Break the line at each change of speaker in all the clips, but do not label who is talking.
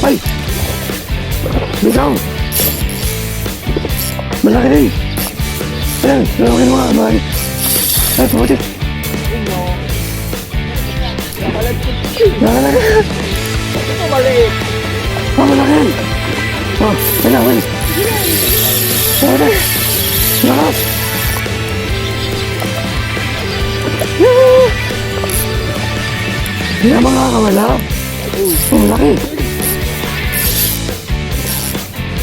Ay! Bitaw! Malaki din! Ayan, lalaki mo nga, malaki. Ay, pumatik! Nakalaki!
Ito maliit.
Ah, malaki! Oh, ayan, ayan. Malaki! Lakas! Yahoo! Hindi na makakawala. Oh, malaki!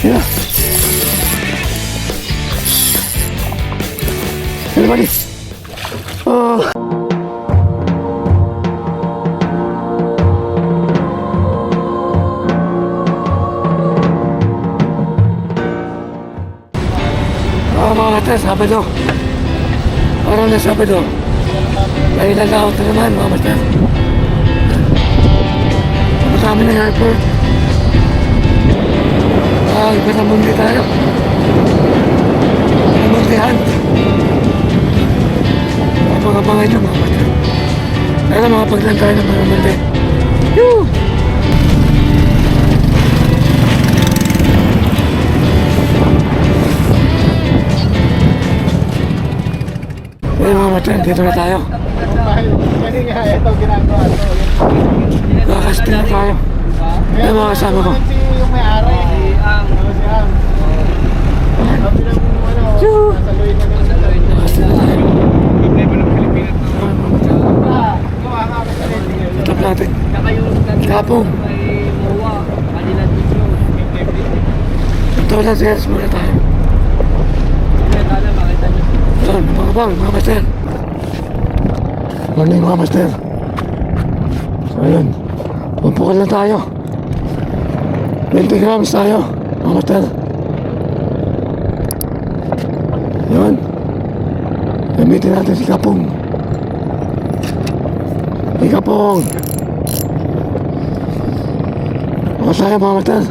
Yan. Ano ba ni? Oh. Mga kata, Sabado. Araw na Sabado. Dahil lalawat na naman, mga kata. Kasama ng airport. Iba na mundi tayo. Mundihan. Kapag-kapangay na mga kata. Kaya na makapaglan tayo ng mga mundi. Yoo! Ay mga matan, dito na tayo.
Kasi nga, ito ginagawa.
Nakakastin na tayo. Ay mga kasama ko.
Yung may-ari. Si Ang. Sabi ng nasaluin na ng nasaluin.
Nakakastin na tayo.
Problema ng Pilipinas.
Tap natin. Kapong. Ito na sales muna tayo. Yan, mga bang, mga master. Morning mga master. So ayun, pumpukan lang tayo. 20 grams tayo, mga master. Yun. Gamitin natin si Kapong. Si Kapong. Bukas tayo mga master.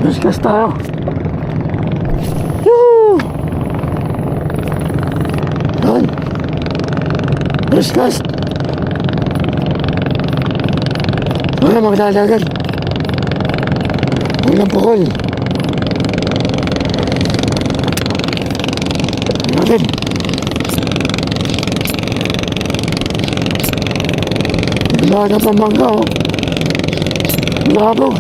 Discuss tayo. Yoo! Yun. Discuss. Wala magdadagan. Huwag lang pukol. Natin. Wala na pamangga oh. Labo.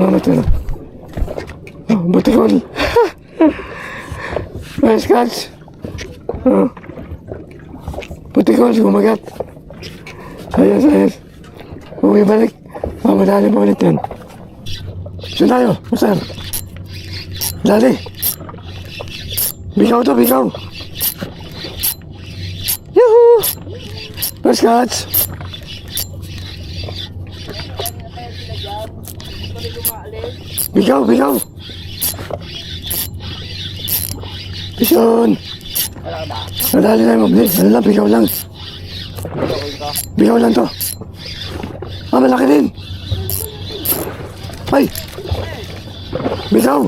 Natin. Oh, butikol. Nice catch. Oh. Butikol, gumagat. Ayos, ayos. Uwi balik. Madali pa ulit yan. Saan tayo? Master. Dali. Bikaw to, bikaw. Yahoo! Nice catch. Bikaw, bikaw. Pison. Madali na yung mabli. Ano lang, bikaw lang. Bikaw lang to. Ah, malaki din. Ay. Bikaw.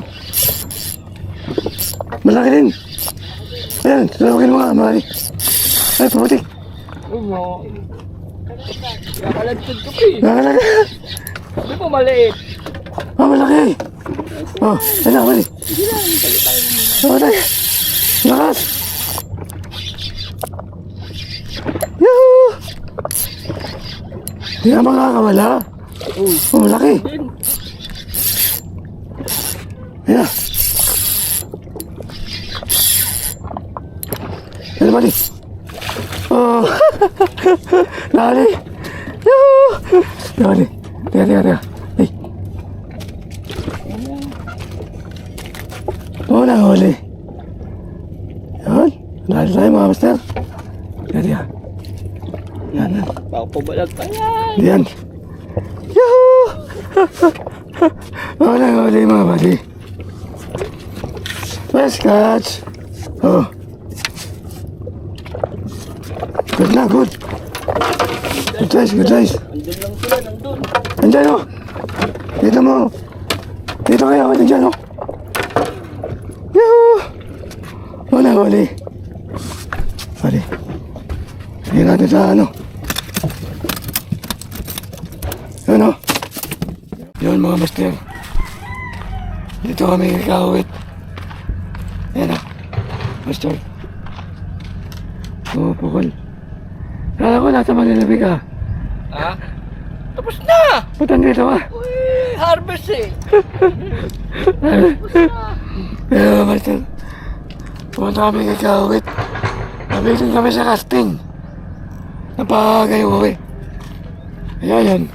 Malaki din. Ayan, salawagin mo nga, malaki. Ay, pumatik.
Oo. Nakalagtad ko eh.
Nakalagay.
Hindi po maliit.
Ah, malaki. Oh, ayan, mali. Nakalagay. Lakas. Yahoo! Hindi ka makakawala. Oh, malaki. Ayan. Ayan, mali. Oh, lali. Yahoo! Lali. Teka, teka, teka. Ay. Oh, nahuli. Yan. Lali tayo mga master. Teka, teka. Yan, yan.
Baka pubalag pa yan.
Yan. Yahoo! Oh, nahuli mga buddy. Nice catch. Oh. Good na, good. Good size, good size.
Andun lang sila, nandun.
Andyan o. Dito mo. Dito kayo, andyan o. Yahoo! Oh, huli. Huli. Hindi natin sa ano. Ano? Yun mga master. Dito kami kakawit. Ayan o. Master. Pupukol. Kala ko nasa Malinabig ka.
Ha? Tapos na!
Ba't nandito ka?
Uy, harvest eh.
Pero master. Pumunta kami kakawit. Nabilin kami sa casting. Napakagayo kami. Kaya yan.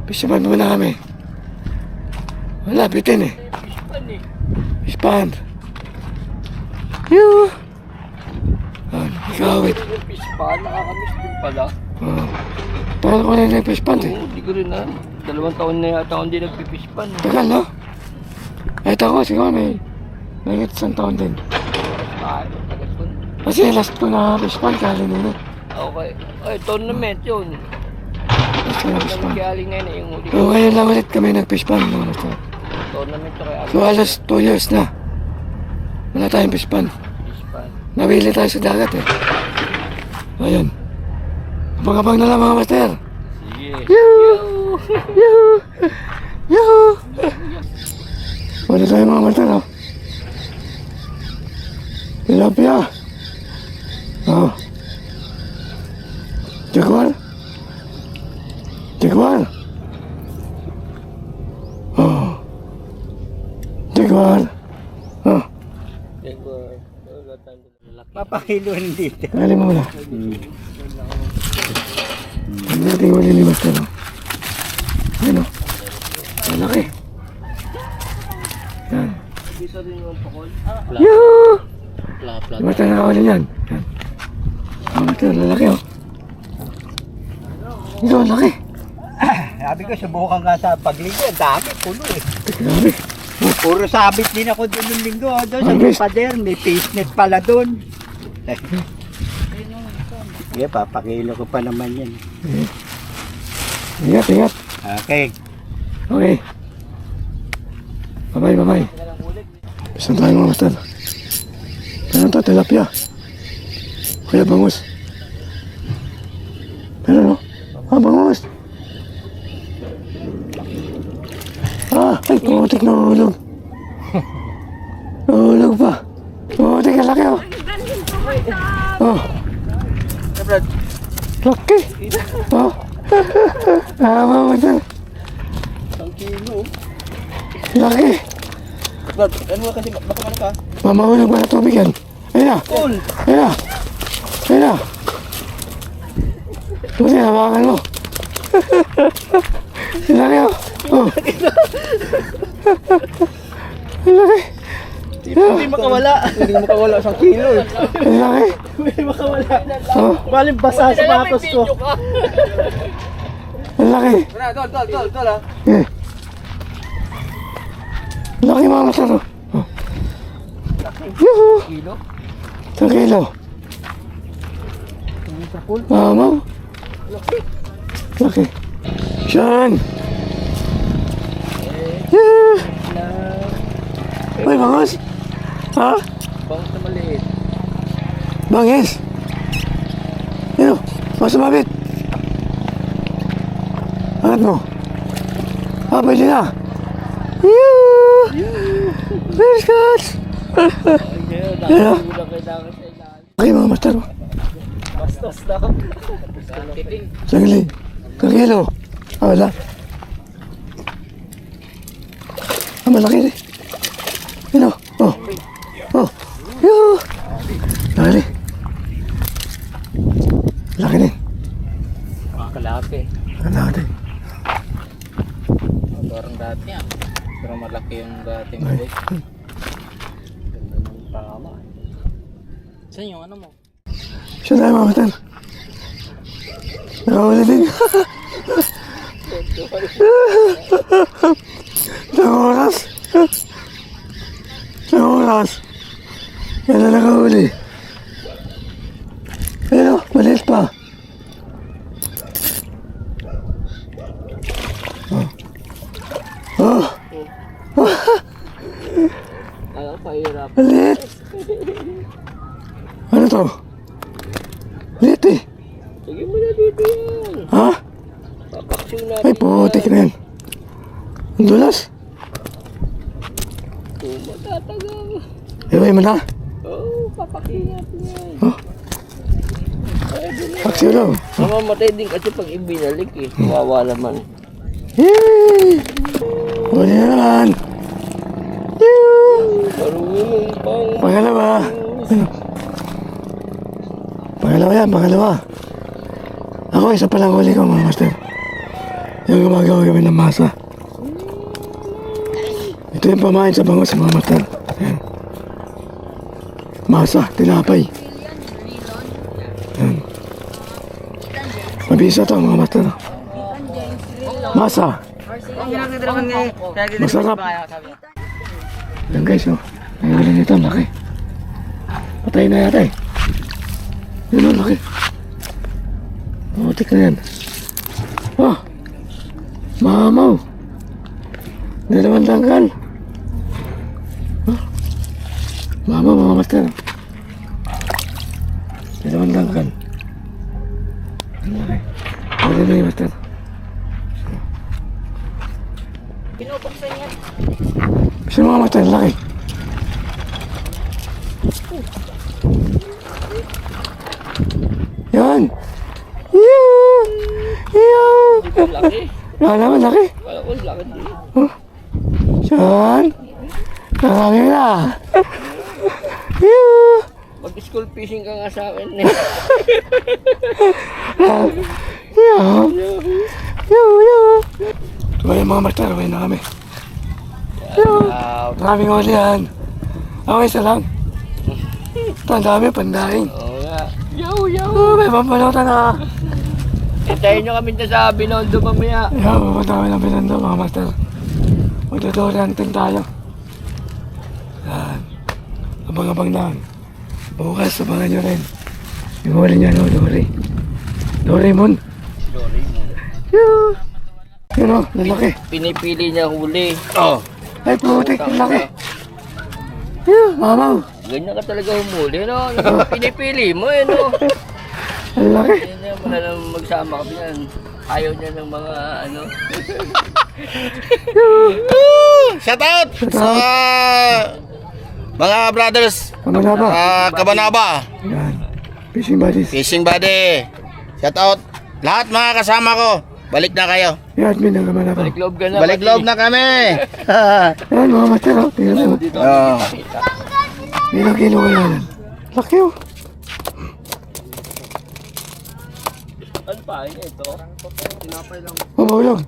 Pisyaman muna kami. Wala, bitin eh.
Pispan eh.
Pispan. Yoo! Ikawit.
Pispan, nakakamiss din pala.
Tagal ko na yung pispan eh.
Oo, di ko rin na. 2 taon na yata akong di nagpipispan.
Tagal no? Kahit ako siguro may nangit isang taon din.
Ay, tagas ko.
Kasi last ko na pispan kali nila.
Okay. Ay, tournament yun.
Last ko na pispan.
Nagkialing ngayon eh, yung huli.
So ngayon lang ulit kami nagpispan. No?
Tournament to kaya
So alas 2 years na. Wala tayong pispan.
pispan.
Nabili tayo sa dagat eh. Ayun. Abang-abang na lang mga master.
Sige.
Yoo! Yoo! Yoo! Wala tayo mga master oh. Tilapia. Oh. Jaguar. Jaguar. Oh. Jaguar. Oh.
Papakiluan dito.
Kali mo muna. Hindi natin huli ni Master. Ano? Malaki. Yan.
Dito rin yung pakol.
Yoo!
Pla.
Di ba tayo nakawali yan? Yan. Oh, Master, lalaki oh. Ito, laki.
Sabi ko, subukan ka sa paglinggo. Ang dami, puno eh.
Grabe.
Puro sabit din ako doon ng linggo. Doon sa
Harvest.
pader, may face net pala doon. Sige, papakilo ko pa naman yan.
Ingat, ingat.
Okay.
Okay. Bye-bye, bye-bye. Saan tayo mga master? Ano to? Tilapia. Kuya bangus. Pero no? Ah, bangus. Ah, ay, putik na hulog. Hulog pa. Putik, ang laki oh. Oh. Laki. Oh. Ah, mga master.
1 kilo.
Laki.
Brad, ano mo kasi baka ano ka?
Mamahulog pa na tubig yan. Ayun na.
Cool.
Ayun na. Ayun na. Buti, hawakan mo. Ang laki oh. Oh. Ang laki.
Hindi makawala. Hindi makawala 1 kilo eh.
Ang laki.
Hindi makawala.
Oh.
Baling basa sa patos ko.
Ang laki.
Tol ah.
Eh. Ang laki mga masar oh. Oh. Yuhu.
Kilo?
1 kilo. Mamaw. Laki. Siyan. Yeah. Uy, bangus. Ha?
Bangus na maliit.
Bangis. Ano? Mas mabit. Angat mo. Ah, pwede na. Yoo! Very good. Ano? Okay, mga master.
Bastos lang.
Sagli. Kagilo. Ah, wala. Ah, malaki rin. Ano? Oh. Oh. Yoo! Laki. Laki din.
Kalaki.
Laki din.
Parang dati ah. Pero malaki yung dating
Ay.
ulit. Ganda ng tama. Saan yung ano mo?
Siya tayo mga master. Nakawala din. Isang oras. Isang oras. Yan na nakahuli. Ayun o, maliit pa. Oh. Oh.
Alam, pahirap.
Maliit. Ay, putik na yan. Ang dulas.
Matatagal.
Iway mo na.
Oo, papakingat niyan.
Oh. Paksiw daw.
Mamamatay din kasi pag ibinalik eh. Kawawa naman.
Yay! Huli na naman. Yoo!
Marunong pang...
Pangalawa. Pangalawa yan, pangalawa. Ako, isa pa lang huli ko, mga master. Yung gumagawa kami ng masa. Ito yung pamain sa bangos, mga master. Ayan. Masa, tinapay. Ayan. Mabisa to, mga master. Masa. Masarap. Ayan guys, oh. Nahihuli nito, ang laki. Patay na yata eh. Yun, ang laki. Putik na yan. Oh, mamaw. Dalawang tangkal. Oh, mamaw, mga master. Dalawang tangkal. Ang laki. Pwede na yung master.
Pinupuksan yan.
Bisa mga master, ang laki. Yan. Yoo! Yoo!
Ang laki.
Yan naman, laki.
Kala ko laki din.
Oh. Yan. Nakami na. Yoo!
Mag-school fishing ka nga sa akin eh.
Yoo! Yoo! Yoo! Diba yung mga master, away na kami. Yoo!
Wow.
Maraming huli yan. Ako isa lang. Ito, ang dami, pandaing.
Oo nga. Yo, yo.
Oh, may pampalota na.
Hintayin nyo kami sa Binondo mamaya.
Yan, pupunta kami ng Binondo, mga master. Magdodori hunting tayo. Yan. Abang-abang lang. Bukas, abangan nyo rin. Yung huli niya, no, Dory. Doraemon. Yoo! Yun o, lalaki.
Pinipili niya huli. Oh.
Ay, putik, lalaki. Yoo, mamaw.
Ganyan ka talaga humuli, no? Yung pinipili mo, eh, no?
Lalaki.
Yan yan, wala nang magsama kami yan. Ayaw niya ng mga, ano.
Shout out sa mga brothers
Kamanaba.
Kabanaba,
Yan. Fishing buddies.
Fishing Buddy. Shout out lahat mga kasama ko. Balik na kayo.
Yan, admin ng Kamanaba.
Balik loob ka na.
Balik loob na kami.
Yan, mga master, o. Tingnan mo.
Dito,
Oh.
Ilang kilo kaya yan? Laki o.
ano pa, yun ito? Tinapay lang.
Mamahulog.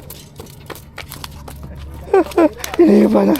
Hindi pa na.